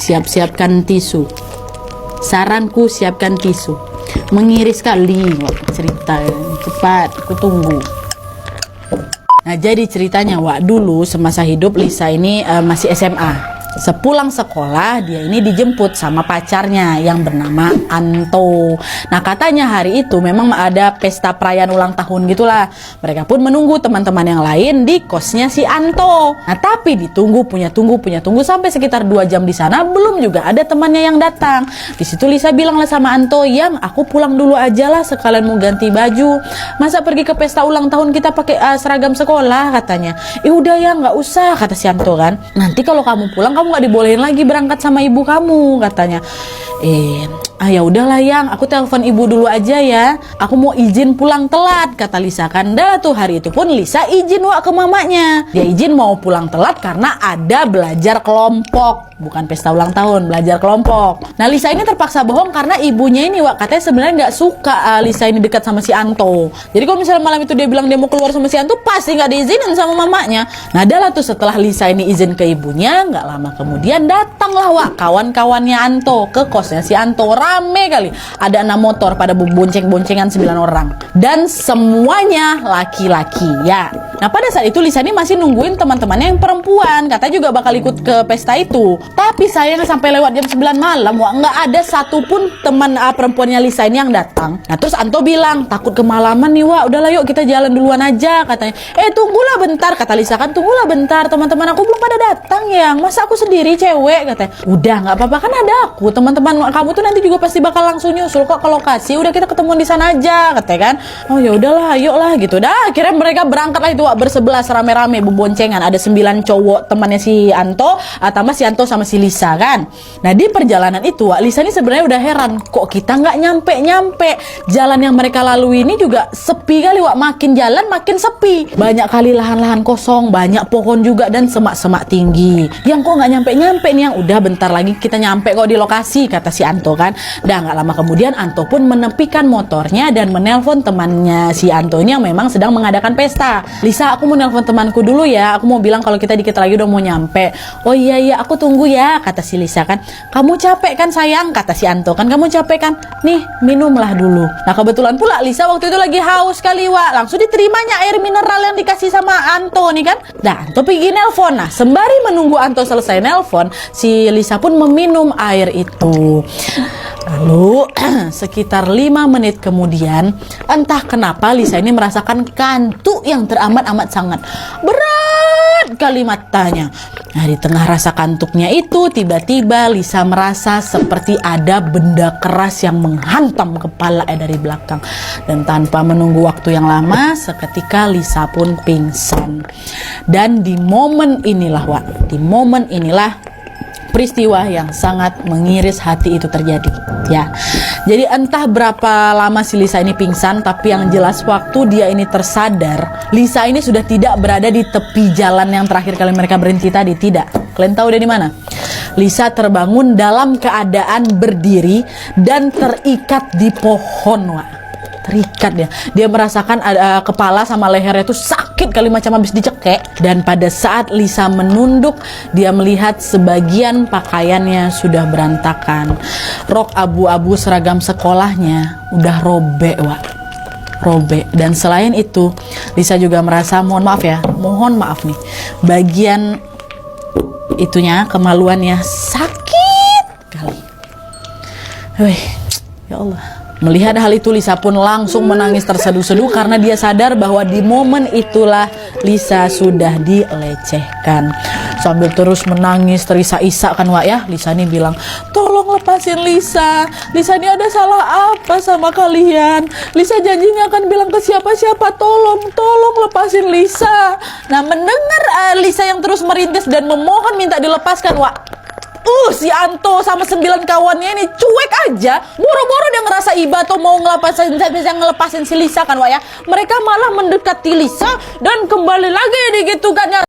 siap-siapkan tisu. Saranku siapkan tisu. Mengiris kali cerita. Cepat, aku tunggu. Nah, jadi ceritanya, Wak, dulu semasa hidup Lisa ini masih SMA. Sepulang sekolah, dia ini dijemput sama pacarnya yang bernama Anto. Nah, katanya hari itu memang ada pesta perayaan ulang tahun gitulah. Mereka pun menunggu teman-teman yang lain di kosnya si Anto. Nah, tapi ditunggu, punya tunggu sampai sekitar 2 jam di sana, belum juga ada temannya yang datang. Di situ Lisa bilang lah sama Anto, "Yang, aku pulang dulu aja lah, sekalian mau ganti baju. Masa pergi ke pesta ulang tahun kita pakai seragam sekolah?" katanya. Udah ya, nggak usah," kata si Anto kan. "Nanti kalau kamu pulang, kamu nggak dibolehin lagi berangkat sama ibu kamu," katanya. Ya udahlah Yang, aku telepon ibu dulu aja ya. Aku mau izin pulang telat," kata Lisa kan. Dah tuh hari itu pun Lisa izin Wak ke mamanya. Dia izin mau pulang telat karena ada belajar kelompok. Bukan pesta ulang tahun, belajar kelompok. Nah, Lisa ini terpaksa bohong karena ibunya ini, Wak, katanya sebenarnya nggak suka Lisa ini dekat sama si Anto. Jadi kalau misalnya malam itu dia bilang dia mau keluar sama si Anto, pasti nggak diizinin sama mamanya. Nah, adalah tuh setelah Lisa ini izin ke ibunya, nggak lama kemudian datanglah, Wak, kawan-kawannya Anto ke kosnya si Anto. Rame kali, ada 6 motor pada bonceng-boncengan 9 orang. Dan semuanya laki-laki ya. Nah, pada saat itu Lisa ini masih nungguin teman-temannya yang perempuan. Katanya juga bakal ikut ke pesta itu. Tapi sayangnya sampai lewat jam 9 malam, Wak, nggak ada satupun teman perempuannya Lisa ini yang datang. Nah, terus Anto bilang, "Takut kemalaman nih, Wak, udahlah yuk kita jalan duluan aja," katanya. "Tunggulah bentar," kata Lisa kan. "Tunggulah bentar, teman-teman aku belum pada datang, Yang. Masa aku sendiri cewek," katanya. "Udah, nggak apa-apa, kan ada aku. Teman-teman kamu tuh nanti juga pasti bakal langsung nyusul kok ke lokasi. Udah, kita ketemu di sana aja," katanya kan. "Oh ya udahlah, ayo lah," gitu. Dah, akhirnya mereka berangkat lah itu, Wak, bersebelas rame-rame berboncengan. Ada 9 cowok temannya si Anto, tambah si Anto sama si Lisa kan. Nah, di perjalanan itu, Wak, Lisa ini sebenarnya udah heran, kok kita nggak nyampe. Jalan yang mereka lalui ini juga sepi kali, Wak. Makin jalan makin sepi. Banyak kali lahan-lahan kosong, banyak pohon juga dan semak-semak tinggi. "Yang kok nggak nyampe nih, Yang? Udah bentar lagi kita nyampe kok di lokasi," kata si Anto kan. Dah nggak lama kemudian Anto pun menepikan motornya dan menelpon temannya si Anto ini yang memang sedang mengadakan pesta. "Lisa, aku mau nelpon temanku dulu ya. Aku mau bilang kalau kita dikit lagi udah mau nyampe." "Oh iya, aku tunggu ya," kata si Lisa kan. "Kamu capek kan sayang?" kata si Anto kan. "Kamu capek kan? Nih, minumlah dulu." Nah, kebetulan pula Lisa waktu itu lagi haus kali, Wak. Langsung diterimanya air mineral yang dikasih sama Anto nih kan. Nah, Anto pergi nelpon. Nah, sembari menunggu Anto selesai nelpon, si Lisa pun meminum air itu. Lalu sekitar 5 menit kemudian, entah kenapa Lisa ini merasakan kantuk yang teramat-amat sangat berat kali matanya. Nah, di tengah rasa kantuknya itu, tiba-tiba Lisa merasa seperti ada benda keras yang menghantam kepala dari belakang. Dan tanpa menunggu waktu yang lama, seketika Lisa pun pingsan. Dan di momen inilah, Wak, di momen inilah peristiwa yang sangat mengiris hati itu terjadi ya. Jadi entah berapa lama si Lisa ini pingsan, tapi yang jelas waktu dia ini tersadar, Lisa ini sudah tidak berada di tepi jalan yang terakhir kali mereka berhenti tadi. Tidak. Kalian tahu dia di mana? Lisa terbangun dalam keadaan berdiri dan terikat di pohon, Wak. Terikat dia. Dia merasakan kepala sama lehernya itu sakit kali macam habis dicekek. Dan pada saat Lisa menunduk, dia melihat sebagian pakaiannya sudah berantakan. Rok abu-abu seragam sekolahnya udah robek, Wak. Robek. Dan selain itu, Lisa juga merasa, mohon maaf nih, bagian itunya, kemaluannya sakit kali. Ya Allah. Melihat hal itu, Lisa pun langsung menangis terseduh-seduh karena dia sadar bahwa di momen itulah Lisa sudah dilecehkan. Sambil terus menangis terisak-isak kan, Wak, ya. Lisa ini bilang, "Tolong lepasin Lisa. Lisa ini ada salah apa sama kalian? Lisa janjinya akan bilang ke siapa-siapa. Tolong lepasin Lisa." Nah, mendengar Lisa yang terus merintis dan memohon minta dilepaskan, Wak, si Anto sama 9 kawannya ini cuek aja. Boro-boro dia ngerasa iba atau mau ngelepasin si Lisa kan, Wak, ya. Mereka malah mendekati Lisa dan kembali lagi digitukan ya.